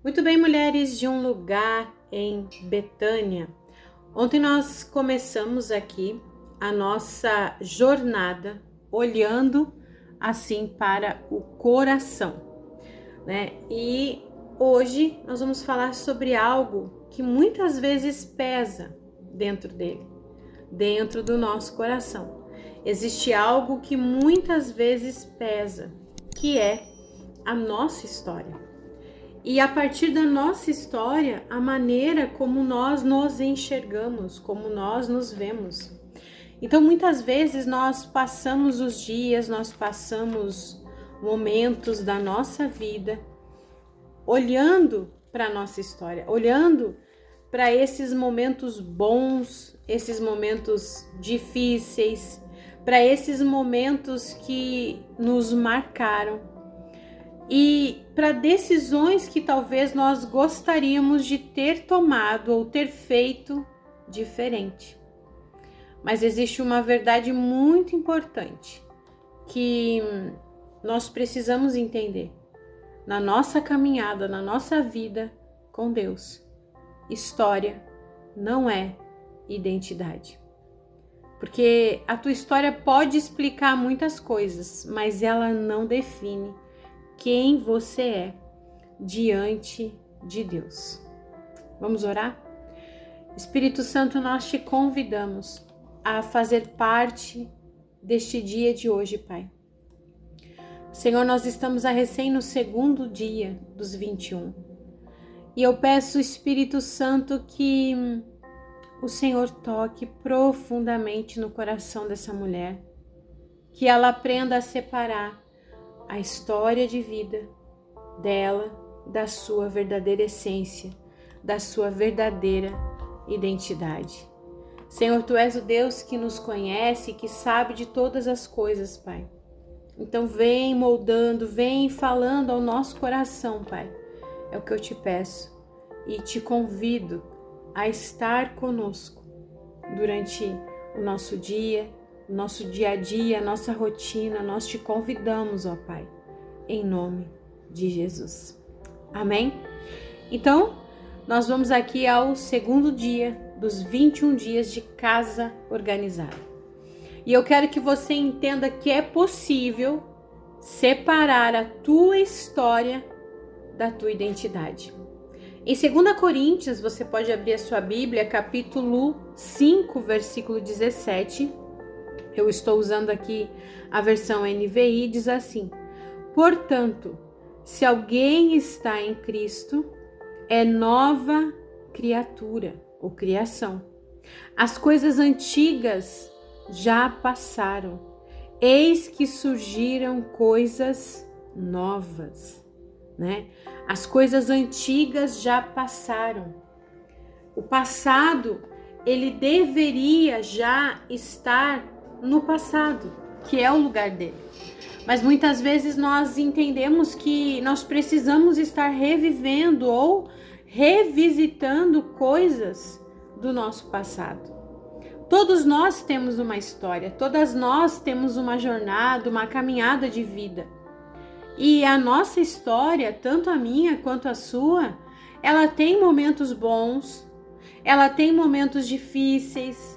Muito bem, mulheres de um lugar em Betânia. Ontem nós começamos aqui a nossa jornada olhando assim para o coração, né? E hoje nós vamos falar sobre algo que muitas vezes pesa dentro dele, dentro do nosso coração. Existe algo que muitas vezes pesa, que é a nossa história. E a partir da nossa história, a maneira como nós nos enxergamos, como nós nos vemos. Então, muitas vezes nós passamos os dias, nós passamos momentos da nossa vida olhando para a nossa história, olhando para esses momentos bons, esses momentos difíceis, para esses momentos que nos marcaram. E para decisões que talvez nós gostaríamos de ter tomado ou ter feito diferente. Mas existe uma verdade muito importante que nós precisamos entender na nossa caminhada, na nossa vida com Deus. História não é identidade. Porque a tua história pode explicar muitas coisas, mas ela não define quem você é diante de Deus. Vamos orar? Espírito Santo, nós te convidamos a fazer parte deste dia de hoje, Pai. Senhor, nós estamos a recém no segundo dia dos 21. E eu peço, Espírito Santo, que o Senhor toque profundamente no coração dessa mulher, que ela aprenda a separar a história de vida dela, da sua verdadeira essência, da sua verdadeira identidade. Senhor, Tu és o Deus que nos conhece, que sabe de todas as coisas, Pai. Então vem moldando, vem falando ao nosso coração, Pai. É o que eu te peço e te convido a estar conosco durante o nosso dia, nosso dia a dia, nossa rotina. Nós te convidamos, ó Pai, em nome de Jesus. Amém? Então, nós vamos aqui ao segundo dia dos 21 dias de casa organizada. E eu quero que você entenda que é possível separar a tua história da tua identidade. Em 2 Coríntios, você pode abrir a sua Bíblia, capítulo 5, versículo 17. Eu estou usando aqui a versão NVI, diz assim: portanto, se alguém está em Cristo, é nova criatura ou criação. As coisas antigas já passaram, eis que surgiram coisas novas, né? As coisas antigas já passaram. O passado, ele deveria já estar no passado, que é o lugar dele. Mas muitas vezes nós entendemos que nós precisamos estar revivendo ou revisitando coisas do nosso passado. Todos nós temos uma história, todas nós temos uma jornada, uma caminhada de vida. E a nossa história, tanto a minha quanto a sua, ela tem momentos bons, ela tem momentos difíceis.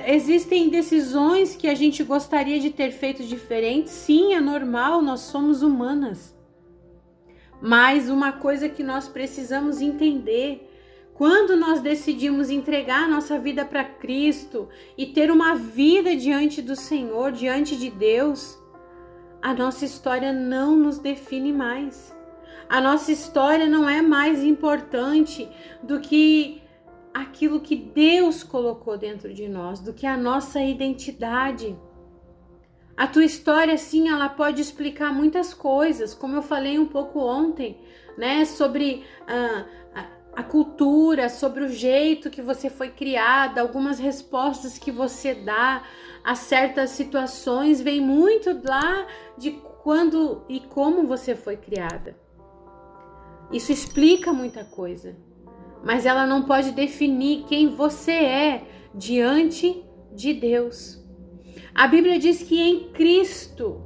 Existem decisões que a gente gostaria de ter feito diferente. Sim, é normal, nós somos humanas. Mas uma coisa que nós precisamos entender, quando nós decidimos entregar a nossa vida para Cristo e ter uma vida diante do Senhor, diante de Deus, a nossa história não nos define mais. A nossa história não é mais importante do que aquilo que Deus colocou dentro de nós, do que a nossa identidade. A tua história, sim, ela pode explicar muitas coisas, como eu falei um pouco ontem, né, sobre a cultura, sobre o jeito que você foi criada, algumas respostas que você dá a certas situações, vem muito lá de quando e como você foi criada. Isso explica muita coisa. Mas ela não pode definir quem você é diante de Deus. A Bíblia diz que em Cristo,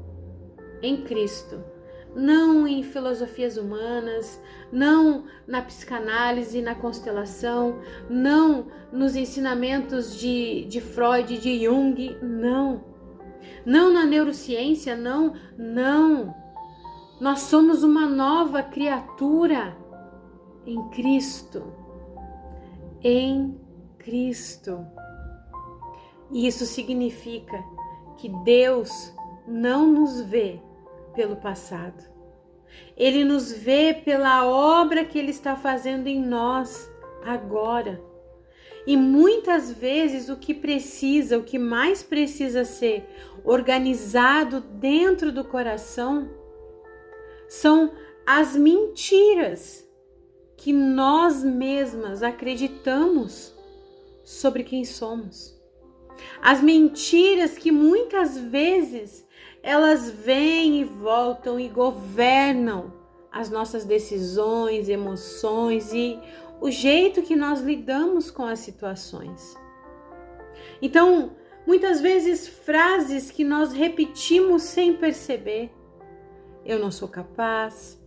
não em filosofias humanas, não na psicanálise, na constelação, não nos ensinamentos de Freud, de Jung, não na neurociência, não. Nós somos uma nova criatura em Cristo. Em Cristo. E isso significa que Deus não nos vê pelo passado. Ele nos vê pela obra que Ele está fazendo em nós agora. E muitas vezes o que mais precisa ser organizado dentro do coração são as mentiras que nós mesmas acreditamos sobre quem somos. As mentiras que muitas vezes elas vêm e voltam e governam as nossas decisões, emoções e o jeito que nós lidamos com as situações. Então, muitas vezes frases que nós repetimos sem perceber. Eu não sou capaz,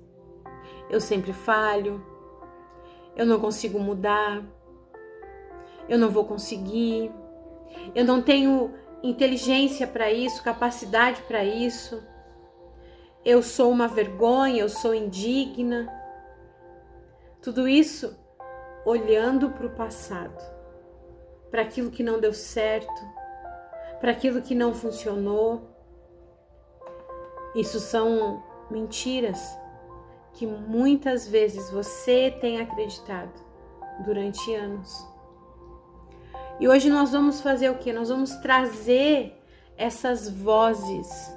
eu sempre falho, eu não consigo mudar, eu não vou conseguir, eu não tenho inteligência para isso, capacidade para isso, eu sou uma vergonha, eu sou indigna. Tudo isso olhando para o passado, para aquilo que não deu certo, para aquilo que não funcionou. Isso são mentiras que muitas vezes você tem acreditado durante anos. E hoje nós vamos fazer o quê? Nós vamos trazer essas vozes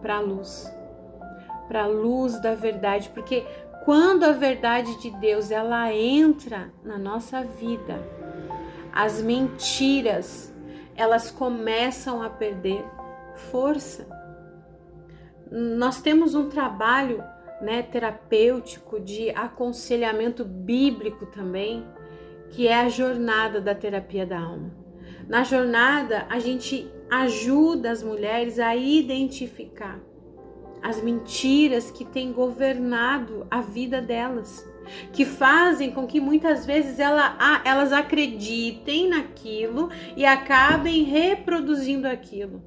para a luz da verdade, porque quando a verdade de Deus ela entra na nossa vida, as mentiras elas começam a perder força. Nós temos um trabalho, terapêutico de aconselhamento bíblico também, que é a jornada da terapia da alma. Na jornada, a gente ajuda as mulheres a identificar as mentiras que têm governado a vida delas, que fazem com que muitas vezes elas acreditem naquilo e acabem reproduzindo aquilo.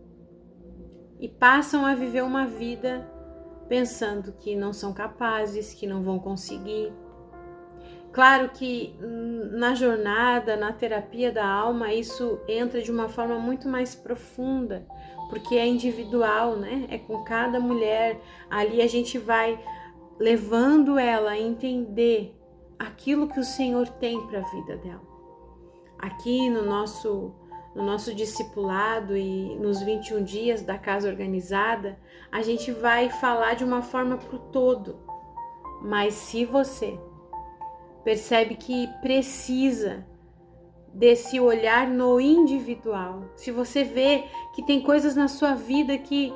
E passam a viver uma vida pensando que não são capazes, que não vão conseguir. Claro que na jornada, na terapia da alma, isso entra de uma forma muito mais profunda, porque é individual, né? É com cada mulher. Ali a gente vai levando ela a entender aquilo que o Senhor tem para a vida dela. Aqui no nosso discipulado e nos 21 dias da Casa Organizada, a gente vai falar de uma forma para o todo. Mas se você percebe que precisa desse olhar no individual, se você vê que tem coisas na sua vida que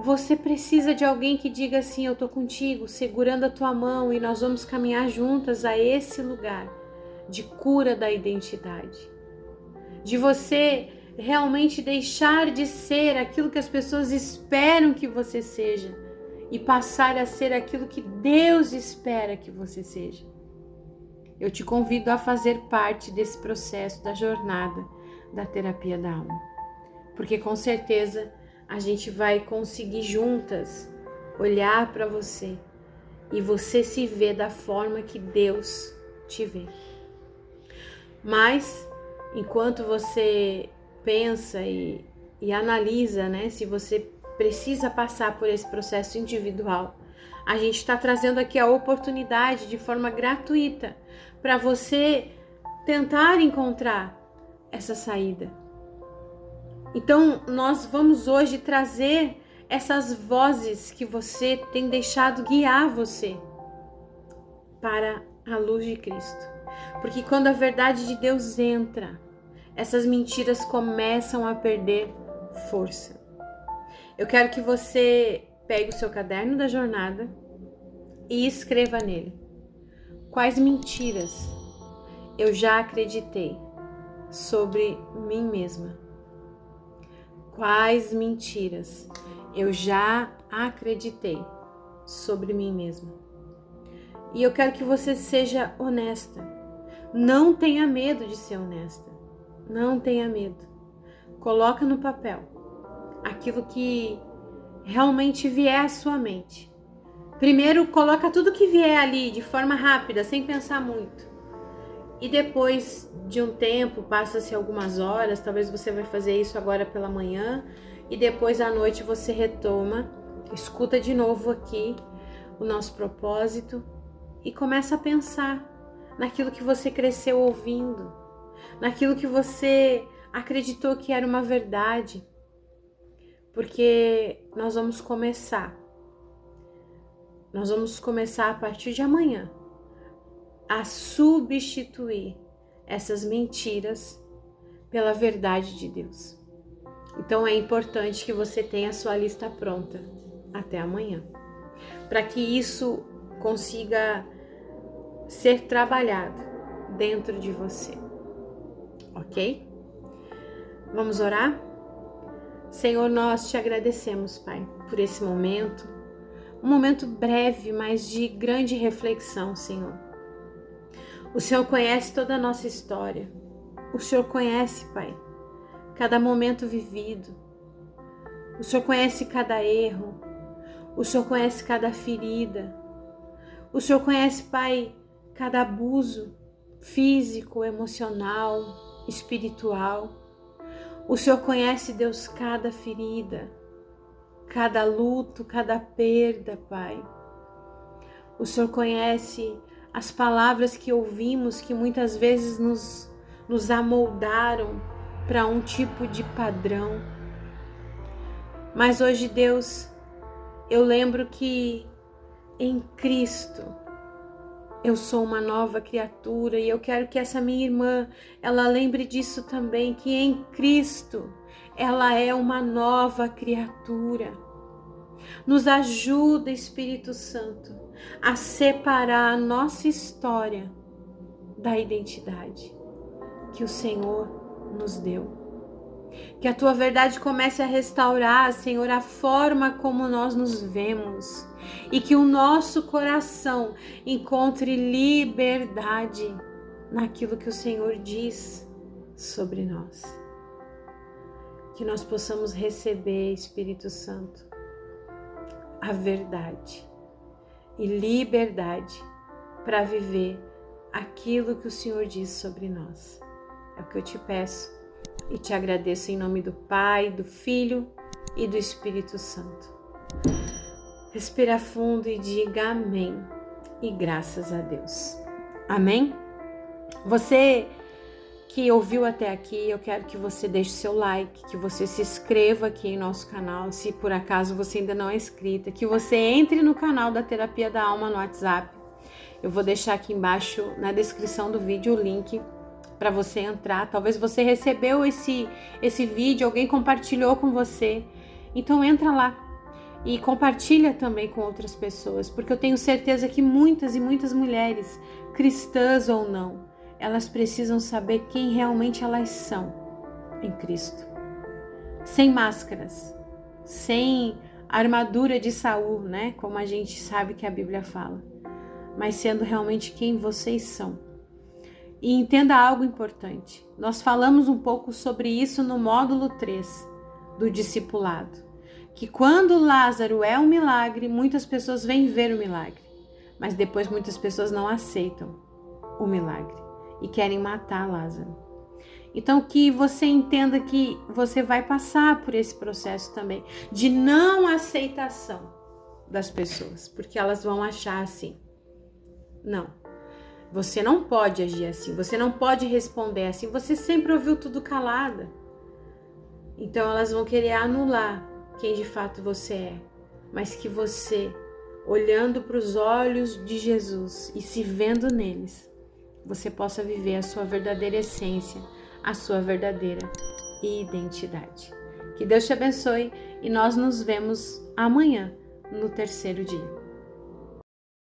você precisa de alguém que diga assim, eu tô contigo, segurando a tua mão e nós vamos caminhar juntas a esse lugar de cura da identidade, de você realmente deixar de ser aquilo que as pessoas esperam que você seja e passar a ser aquilo que Deus espera que você seja. Eu te convido a fazer parte desse processo da jornada da terapia da alma, porque com certeza a gente vai conseguir juntas olhar para você e você se ver da forma que Deus te vê. Mas enquanto você pensa e analisa, se você precisa passar por esse processo individual, a gente está trazendo aqui a oportunidade de forma gratuita para você tentar encontrar essa saída. Então, nós vamos hoje trazer essas vozes que você tem deixado guiar você para a luz de Cristo. Porque quando a verdade de Deus entra, essas mentiras começam a perder força. Eu quero que você pegue o seu caderno da jornada e escreva nele: quais mentiras eu já acreditei sobre mim mesma? Quais mentiras eu já acreditei sobre mim mesma. E eu quero que você seja honesta. Não tenha medo de ser honesta. Não tenha medo. Coloca no papel aquilo que realmente vier à sua mente. Primeiro, coloca tudo que vier ali de forma rápida, sem pensar muito. E depois de um tempo, passa-se algumas horas, talvez você vai fazer isso agora pela manhã, e depois à noite você retoma, escuta de novo aqui o nosso propósito e começa a pensar naquilo que você cresceu ouvindo, naquilo que você acreditou que era uma verdade, porque nós vamos começar a partir de amanhã a substituir essas mentiras pela verdade de Deus. Então é importante que você tenha a sua lista pronta até amanhã, para que isso consiga ser trabalhado dentro de você, ok? Vamos orar? Senhor, nós te agradecemos, Pai, por esse momento, um momento breve, mas de grande reflexão, Senhor. O Senhor conhece toda a nossa história. O Senhor conhece, Pai, cada momento vivido. O Senhor conhece cada erro. O Senhor conhece cada ferida. O Senhor conhece, Pai, cada abuso físico, emocional, espiritual. O Senhor conhece, Deus, cada ferida, cada luto, cada perda, Pai. O Senhor conhece as palavras que ouvimos que muitas vezes nos amoldaram para um tipo de padrão. Mas hoje, Deus, eu lembro que em Cristo eu sou uma nova criatura e eu quero que essa minha irmã, ela lembre disso também, que em Cristo ela é uma nova criatura. Nos ajuda, Espírito Santo, a separar a nossa história da identidade que o Senhor nos deu. Que a tua verdade comece a restaurar, Senhor, a forma como nós nos vemos e que o nosso coração encontre liberdade naquilo que o Senhor diz sobre nós. Que nós possamos receber, Espírito Santo, a verdade e liberdade para viver aquilo que o Senhor diz sobre nós. É o que eu te peço e te agradeço em nome do Pai, do Filho e do Espírito Santo. Respira fundo e diga amém e graças a Deus. Amém? Você que ouviu até aqui, eu quero que você deixe seu like, que você se inscreva aqui em nosso canal, se por acaso você ainda não é inscrita, que você entre no canal da Terapia da Alma no WhatsApp. Eu vou deixar aqui embaixo na descrição do vídeo o link para você entrar. Talvez você recebeu esse vídeo, alguém compartilhou com você. Então entra lá e compartilha também com outras pessoas, porque eu tenho certeza que muitas e muitas mulheres, cristãs ou não, elas precisam saber quem realmente elas são em Cristo. Sem máscaras, sem armadura de Saul, né? Como a gente sabe que a Bíblia fala, mas sendo realmente quem vocês são. E entenda algo importante. Nós falamos um pouco sobre isso no módulo 3 do discipulado. Que quando Lázaro é um milagre, muitas pessoas vêm ver o milagre. Mas depois muitas pessoas não aceitam o milagre e querem matar Lázaro. Então que você entenda que você vai passar por esse processo também de não aceitação das pessoas. Porque elas vão achar assim. Não. Você não pode agir assim, você não pode responder assim, você sempre ouviu tudo calada. Então elas vão querer anular quem de fato você é, mas que você, olhando para os olhos de Jesus e se vendo neles, você possa viver a sua verdadeira essência, a sua verdadeira identidade. Que Deus te abençoe e nós nos vemos amanhã no terceiro dia.